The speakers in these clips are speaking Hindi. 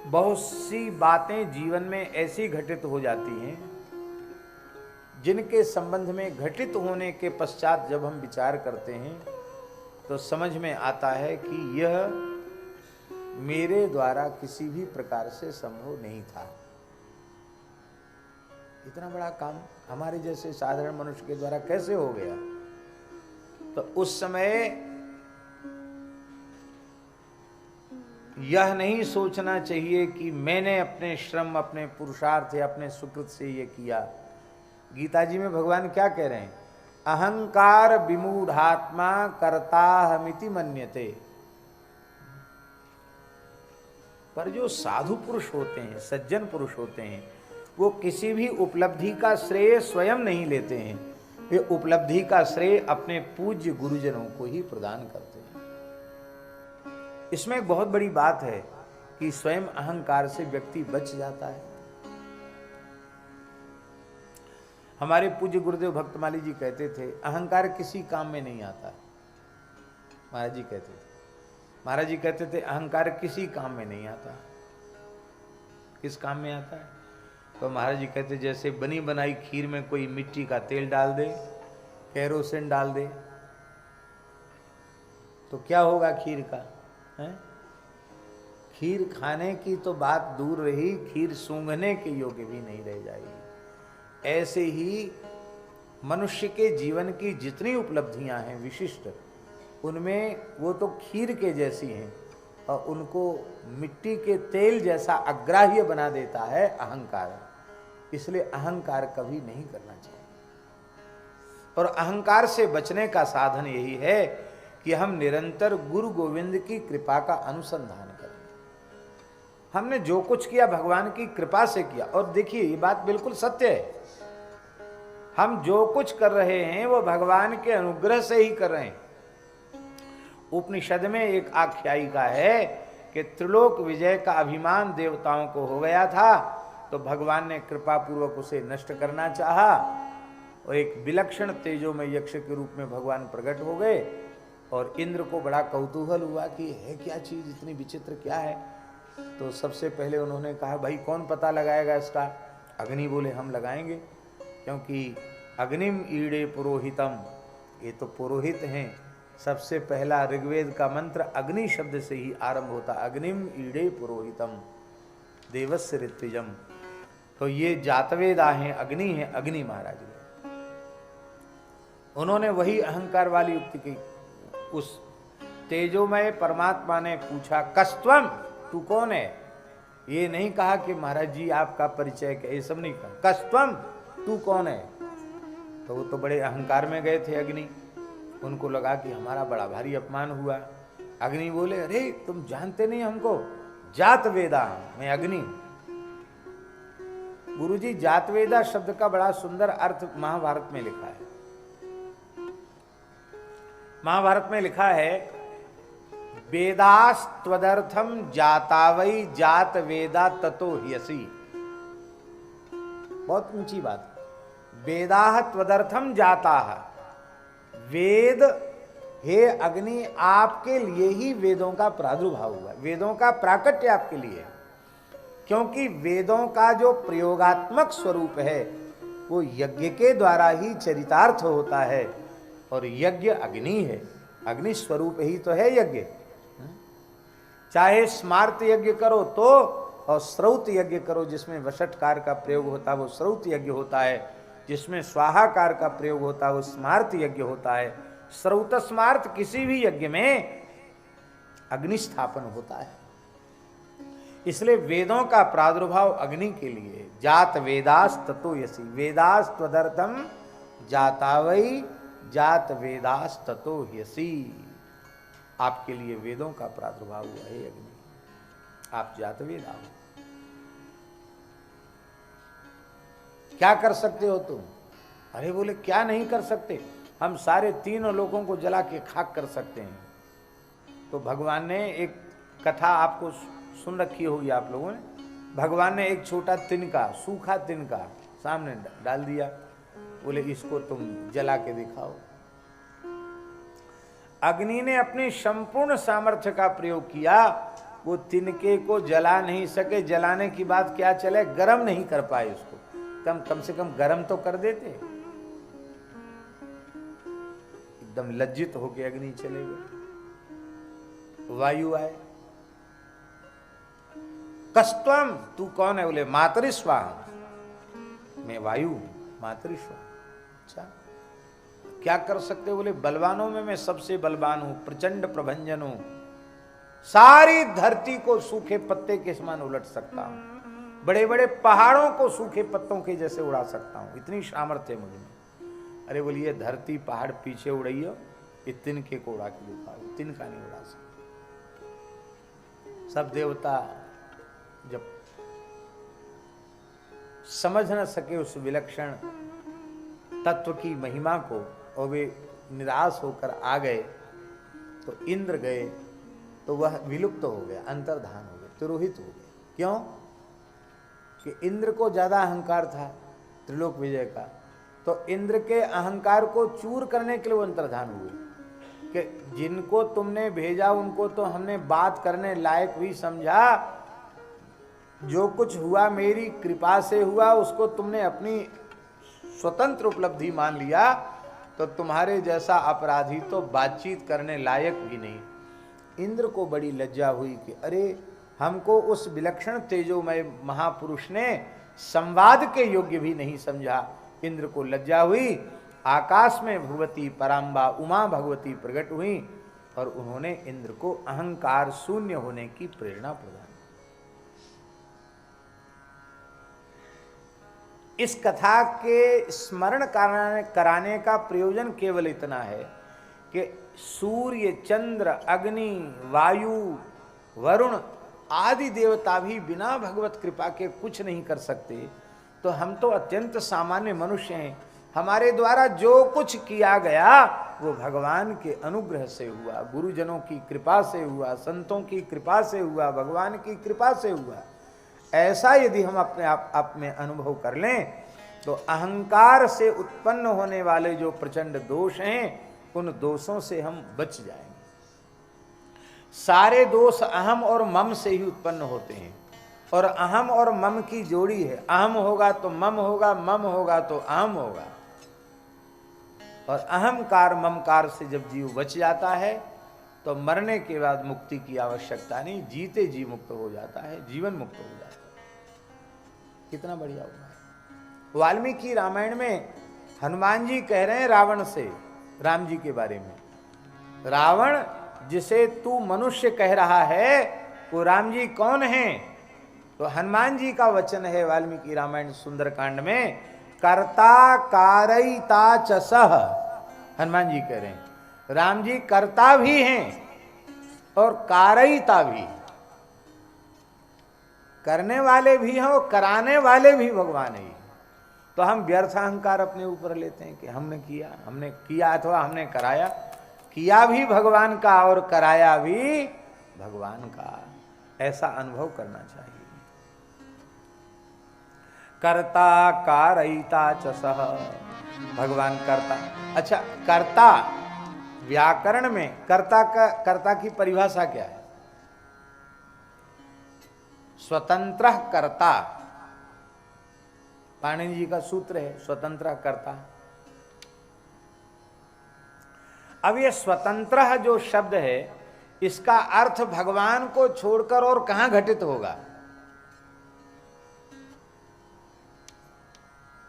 बहुत सी बातें जीवन में ऐसी घटित हो जाती हैं जिनके संबंध में घटित होने के पश्चात जब हम विचार करते हैं तो समझ में आता है कि यह मेरे द्वारा किसी भी प्रकार से संभव नहीं था। इतना बड़ा काम हमारे जैसे साधारण मनुष्य के द्वारा कैसे हो गया? तो उस समय यह नहीं सोचना चाहिए कि मैंने अपने श्रम, अपने पुरुषार्थ या अपने सुकृत से ये किया। गीता जी में भगवान क्या कह रहे हैं? अहंकार विमूढ़ात्मा कर्ताहमिति मन्यते। पर जो साधु पुरुष होते हैं, सज्जन पुरुष होते हैं, वो किसी भी उपलब्धि का श्रेय स्वयं नहीं लेते हैं। वे उपलब्धि का श्रेय अपने पूज्य गुरुजनों को ही प्रदान करते हैं। इसमें एक बहुत बड़ी बात है कि स्वयं अहंकार से व्यक्ति बच जाता है। हमारे पूज्य गुरुदेव भक्तमाली जी कहते थे, अहंकार किसी काम में नहीं आता। महाराज जी कहते थे अहंकार किसी काम में नहीं आता। किस काम में आता है? तो महाराज जी कहते जैसे बनी बनाई खीर में कोई मिट्टी का तेल डाल दे, केरोसिन डाल दे, तो क्या होगा खीर का? है? खीर खाने की तो बात दूर रही, खीर सूंघने के योग्य भी नहीं रह जाएगी। ऐसे ही मनुष्य के जीवन की जितनी उपलब्धियां हैं विशिष्ट, उनमें वो तो खीर के जैसी हैं और उनको मिट्टी के तेल जैसा अग्राह्य बना देता है अहंकार। इसलिए अहंकार कभी नहीं करना चाहिए। और अहंकार से बचने का साधन यही है कि हम निरंतर गुरु गोविंद की कृपा का अनुसंधान करें। हमने जो कुछ किया भगवान की कृपा से किया। और देखिए ये बात बिल्कुल सत्य है, हम जो कुछ कर रहे हैं वो भगवान के अनुग्रह से ही कर रहे हैं। उपनिषद में एक आख्यायिका है कि त्रिलोक विजय का अभिमान देवताओं को हो गया था, तो भगवान ने कृपा पूर्वक उसे नष्ट करना चाहा और एक विलक्षण तेजोमय यक्ष के रूप में भगवान प्रकट हो गए। और इंद्र को बड़ा कौतूहल हुआ कि है क्या चीज, इतनी विचित्र क्या है? तो सबसे पहले उन्होंने कहा भाई कौन पता लगाएगा इसका? अग्नि बोले हम लगाएंगे, क्योंकि अग्निम ईड़े पुरोहितम, ये तो पुरोहित हैं। सबसे पहला ऋग्वेद का मंत्र अग्नि शब्द से ही आरंभ होता, अग्निम ईड़े पुरोहितम देवस्य ऋत्विजम। तो ये जातवेदा हैं, अग्नि हैं, अग्नि महाराज ने। उन्होंने वही अहंकार वाली युक्ति की। उस तेजोमय परमात्मा ने पूछा कस्त्वम, तू कौन है? ये नहीं कहा कि महाराज जी आपका परिचय क्या, ये सब नहीं कहा। कस्त्वम, तू कौन है? तो वो तो बड़े अहंकार में गए थे अग्नि। उनको लगा कि हमारा बड़ा भारी अपमान हुआ। अग्नि बोले अरे तुम जानते नहीं हमको, जात वेदा, मैं अग्नि। गुरुजी जात वेदा शब्द का बड़ा सुंदर अर्थ महाभारत में लिखा है। महाभारत में लिखा है वेदास्त्वदर्थम जातावई जात वेदा ततो ह्यसि। बहुत ऊंची बात। वेदाह त्वदर्थम जाताह, वेद हे अग्नि आपके लिए ही वेदों का प्रादुर्भाव हुआ, वेदों का प्राकट्य आपके लिए। क्योंकि वेदों का जो प्रयोगात्मक स्वरूप है वो यज्ञ के द्वारा ही चरितार्थ होता है, और यज्ञ अग्नि है। अग्नि स्वरूप ही तो है यज्ञ। चाहे स्मार्त यज्ञ करो तो, और श्रौत यज्ञ करो जिसमें वषटकार का प्रयोग होता है वो श्रौत यज्ञ होता है, जिसमें स्वाहाकार का प्रयोग होता है वो स्मार्त यज्ञ होता है। श्रौत स्मार्त किसी भी यज्ञ में अग्नि स्थापन होता है। इसलिए वेदों का प्रादुर्भाव अग्नि के लिए। जात वेदास ततो यसी, वेदास त्वदर्थम जातावई जात वेदास ततो ह्यसि। आपके लिए वेदों का प्रादुर्भाव हुआ है अग्नि, आप जात वेदा हो। क्या कर सकते हो तुम? अरे बोले क्या नहीं कर सकते, हम सारे तीनों लोगों को जला के खाक कर सकते हैं। तो भगवान ने एक कथा आपको सुन रखी होगी आप लोगों ने। भगवान ने एक छोटा तिनका, सूखा तिनका सामने डाल दिया, बोले इसको तुम जला के दिखाओ। अग्नि ने अपनी संपूर्ण सामर्थ्य का प्रयोग किया वो तिनके को जला नहीं सके, जलाने की बात क्या चले, गरम नहीं कर पाए उसको, कम से कम गरम तो कर देते। एकदम लज्जित होके अग्नि चले गए। वायु आए, कस्तम, तू कौन है? बोले मातरिस्वाहा, मैं वायु मातरिस्वाहा। अच्छा, क्या कर सकते हो? बोले बलवानों में मैं सबसे बलवान हूं, प्रचंड प्रभंजन हूं, सारी धरती को सूखे पत्ते के समान उलट सकता हूं, बड़े बड़े पहाड़ों को सूखे पत्तों के जैसे उड़ा सकता हूं, इतनी सामर्थ्य है मुझ में। अरे बोलिए धरती पहाड़ पीछे उड़ाइयो, ये तिनके को उड़ा के दिखाओ, तिनका नहीं उड़ा सकता। सब देवता जब समझ न सके उस विलक्षण तत्व की महिमा को और वे निराश होकर आ गए, तो इंद्र गए तो वह विलुप्त हो गया, अंतर्धान हो गए, तिरोहित हो गए। क्यों? कि इंद्र को ज्यादा अहंकार था त्रिलोक विजय का, तो इंद्र के अहंकार को चूर करने के लिए वो अंतर्धान हुए कि जिनको तुमने भेजा उनको तो हमने बात करने लायक भी समझा, जो कुछ हुआ मेरी कृपा से हुआ, उसको तुमने अपनी स्वतंत्र उपलब्धि मान लिया, तो तुम्हारे जैसा अपराधी तो बातचीत करने लायक भी नहीं। इंद्र को बड़ी लज्जा हुई कि अरे हमको उस विलक्षण तेजोमय महापुरुष ने संवाद के योग्य भी नहीं समझा। इंद्र को लज्जा हुई। आकाश में भगवती पराम्बा उमा भगवती प्रकट हुई और उन्होंने इंद्र को अहंकार शून्य होने की प्रेरणा प्रदान। इस कथा के स्मरण कराने का प्रयोजन केवल इतना है कि सूर्य, चंद्र, अग्नि, वायु, वरुण आदि देवता भी बिना भगवत कृपा के कुछ नहीं कर सकते, तो हम तो अत्यंत सामान्य मनुष्य हैं। हमारे द्वारा जो कुछ किया गया वो भगवान के अनुग्रह से हुआ, गुरुजनों की कृपा से हुआ, संतों की कृपा से हुआ, भगवान की कृपा से हुआ। ऐसा यदि हम अपने आप में अनुभव कर लें तो अहंकार से उत्पन्न होने वाले जो प्रचंड दोष हैं उन दोषों से हम बच जाएंगे। सारे दोष अहम और मम से ही उत्पन्न होते हैं, और अहम और मम की जोड़ी है। अहम होगा तो मम होगा, मम होगा तो अहम होगा, और अहंकार ममकार से जब जीव बच जाता है तो मरने के बाद मुक्ति की आवश्यकता नहीं, जीते जी मुक्त हो जाता है, जीवन मुक्त हो जाता है। कितना बढ़िया हुआ है। वाल्मीकि रामायण में हनुमान जी कह रहे हैं रावण से, राम जी के बारे में, रावण जिसे तू मनुष्य कह रहा है वो राम जी कौन हैं? तो हनुमान जी का वचन है वाल्मीकि रामायण सुंदरकांड में, कर्ता कारयिता च सह। हनुमान जी कह रहे हैं राम जी कर्ता भी हैं और कारयिता भी, करने वाले भी हैं और कराने वाले भी भगवान है। तो हम व्यर्थ अहंकार अपने ऊपर लेते हैं कि हमने किया अथवा हमने कराया। किया भी भगवान का और कराया भी भगवान का, ऐसा अनुभव करना चाहिए। कर्ता कारयिता च सह, भगवान कर्ता। अच्छा, कर्ता व्याकरण में कर्ता की परिभाषा क्या है? स्वतंत्र कर्ता, पाणिनि जी का सूत्र है स्वतंत्र कर्ता। अब ये स्वतंत्र जो शब्द है इसका अर्थ भगवान को छोड़कर और कहां घटित होगा?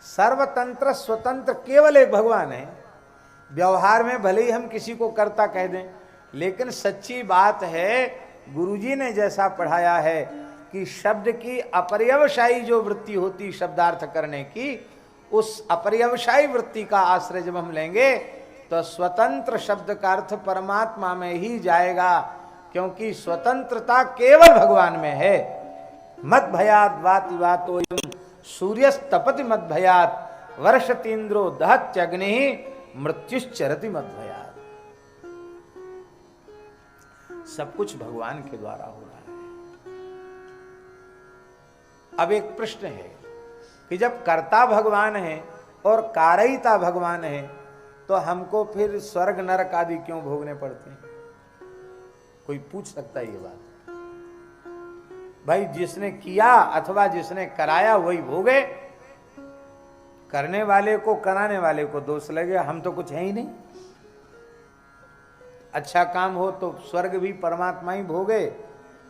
सर्वतंत्र स्वतंत्र केवल एक भगवान है। व्यवहार में भले ही हम किसी को कर्ता कह दें, लेकिन सच्ची बात है गुरुजी ने जैसा पढ़ाया है कि शब्द की अपर्यवसायी जो वृत्ति होती शब्दार्थ करने की, उस अपर्यवसायी वृत्ति का आश्रय जब हम लेंगे तो स्वतंत्र शब्द का अर्थ परमात्मा में ही जाएगा, क्योंकि स्वतंत्रता केवल भगवान में है। मद भयात वाति वातो सूर्यस्तपति मद भयात वर्षतीन्द्रो दहत्यग्नि मृत्युश्चरति मद भयात। सब कुछ भगवान के द्वारा हो रहा है। अब एक प्रश्न है कि जब कर्ता भगवान है और कारयिता भगवान है तो हमको फिर स्वर्ग नरक आदि क्यों भोगने पड़ते हैं? कोई पूछ सकता है ये बात? भाई जिसने किया अथवा जिसने कराया वही भोगे। करने वाले को कराने वाले को दोष लगे, हम तो कुछ है ही नहीं। अच्छा काम हो तो स्वर्ग भी परमात्मा ही भोगे,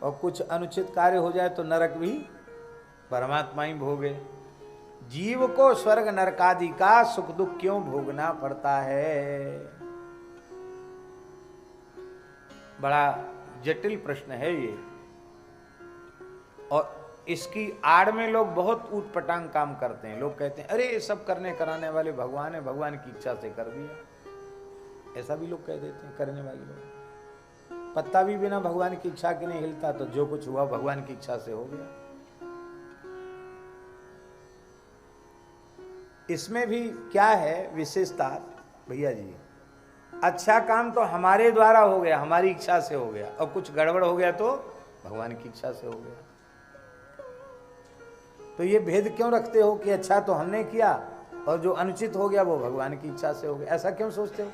और कुछ अनुचित कार्य हो जाए तो नरक भी परमात्मा ही भोगे। जीव को स्वर्ग नरकादि का सुख दुख क्यों भोगना पड़ता है? बड़ा जटिल प्रश्न है ये, और इसकी आड़ में लोग बहुत ऊटपटांग काम करते हैं। लोग कहते हैं अरे ये सब करने कराने वाले भगवान है, भगवान की इच्छा से कर दिया। ऐसा भी लोग कह देते हैं करने वाले लोग। पत्ता भी बिना भगवान की इच्छा के नहीं हिलता, तो जो कुछ हुआ भगवान की इच्छा से हो गया। इसमें भी क्या है विशेषता भैया जी? अच्छा काम तो हमारे द्वारा हो गया, हमारी इच्छा से हो गया, और कुछ गड़बड़ हो गया तो भगवान की इच्छा से हो गया। तो ये भेद क्यों रखते हो कि अच्छा तो हमने किया और जो अनुचित हो गया वो भगवान की इच्छा से हो गया? ऐसा क्यों सोचते हो?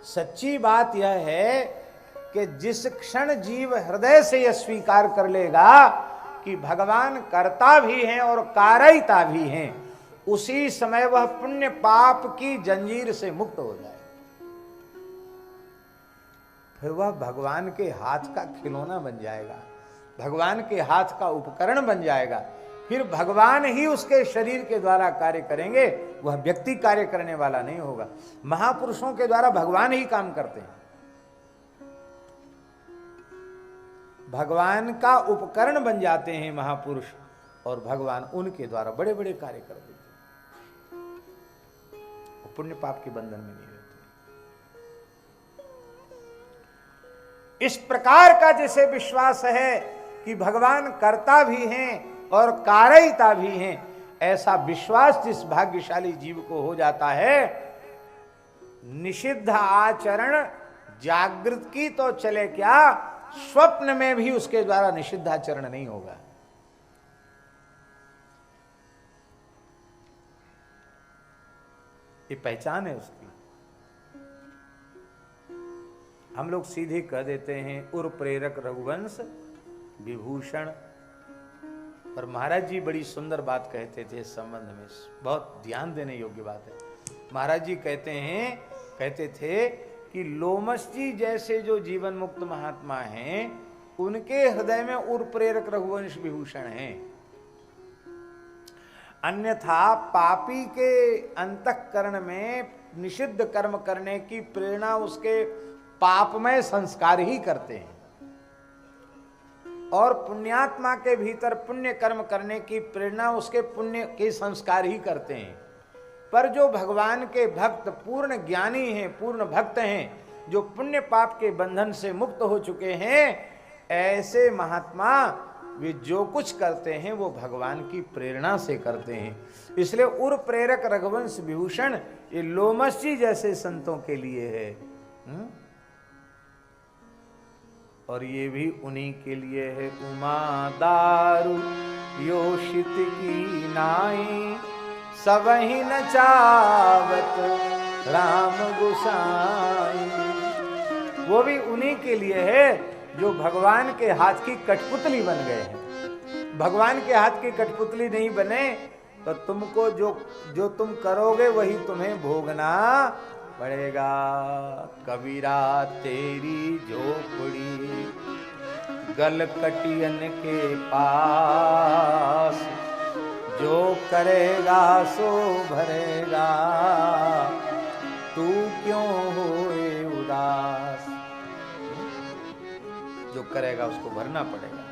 सच्ची बात यह है कि जिस क्षण जीव हृदय से यह स्वीकार कर लेगा कि भगवान कर्ता भी हैं और कारयिता भी हैं, उसी समय वह पुण्य पाप की जंजीर से मुक्त हो जाए। फिर वह भगवान के हाथ का खिलौना बन जाएगा, भगवान के हाथ का उपकरण बन जाएगा। फिर भगवान ही उसके शरीर के द्वारा कार्य करेंगे, वह व्यक्ति कार्य करने वाला नहीं होगा। महापुरुषों के द्वारा भगवान ही काम करते हैं, भगवान का उपकरण बन जाते हैं महापुरुष, और भगवान उनके द्वारा बड़े बड़े कार्य कर देते हैं। वो पुण्य पाप के बंधन में नहीं रहते। इस प्रकार का जैसे विश्वास है कि भगवान कर्ता भी हैं और कारयिता भी हैं, ऐसा विश्वास जिस भाग्यशाली जीव को हो जाता है, निषिद्ध आचरण जागृत की तो चले क्या, स्वप्न में भी उसके द्वारा निषिद्ध आचरण नहीं होगा। ये पहचान है उसकी। हम लोग सीधे कह देते हैं उर प्रेरक रघुवंश विभूषण, पर महाराज जी बड़ी सुंदर बात कहते थे इस संबंध में, बहुत ध्यान देने योग्य बात है। महाराज जी कहते थे कि लोमस जी जैसे जो जीवन मुक्त महात्मा हैं, उनके हृदय में उर प्रेरक रघुवंश विभूषण हैं। अन्यथा पापी के अंतःकरण में निषिद्ध कर्म करने की प्रेरणा उसके पापमय संस्कार ही करते हैं, और पुण्यात्मा के भीतर पुण्य कर्म करने की प्रेरणा उसके पुण्य के संस्कार ही करते हैं। पर जो भगवान के भक्त पूर्ण ज्ञानी हैं, पूर्ण भक्त हैं, जो पुण्य पाप के बंधन से मुक्त हो चुके हैं, ऐसे महात्मा वे जो कुछ करते हैं वो भगवान की प्रेरणा से करते हैं। इसलिए उर प्रेरक रघुवंश विभूषण ये लोमस जी जैसे संतों के लिए है। और ये भी उन्हीं के लिए है। उमा दारू योषित की नाई, सबहि न चावत राम गुसाई। वो भी उन्हीं के लिए है जो भगवान के हाथ की कठपुतली बन गए हैं। भगवान के हाथ की कठपुतली नहीं बने तो तुमको जो तुम करोगे वही तुम्हें भोगना पड़ेगा। कबीरा तेरी झोपड़ी गलकटियन के पास, जो करेगा सो भरेगा, तू क्यों होए उदास। जो करेगा उसको भरना पड़ेगा।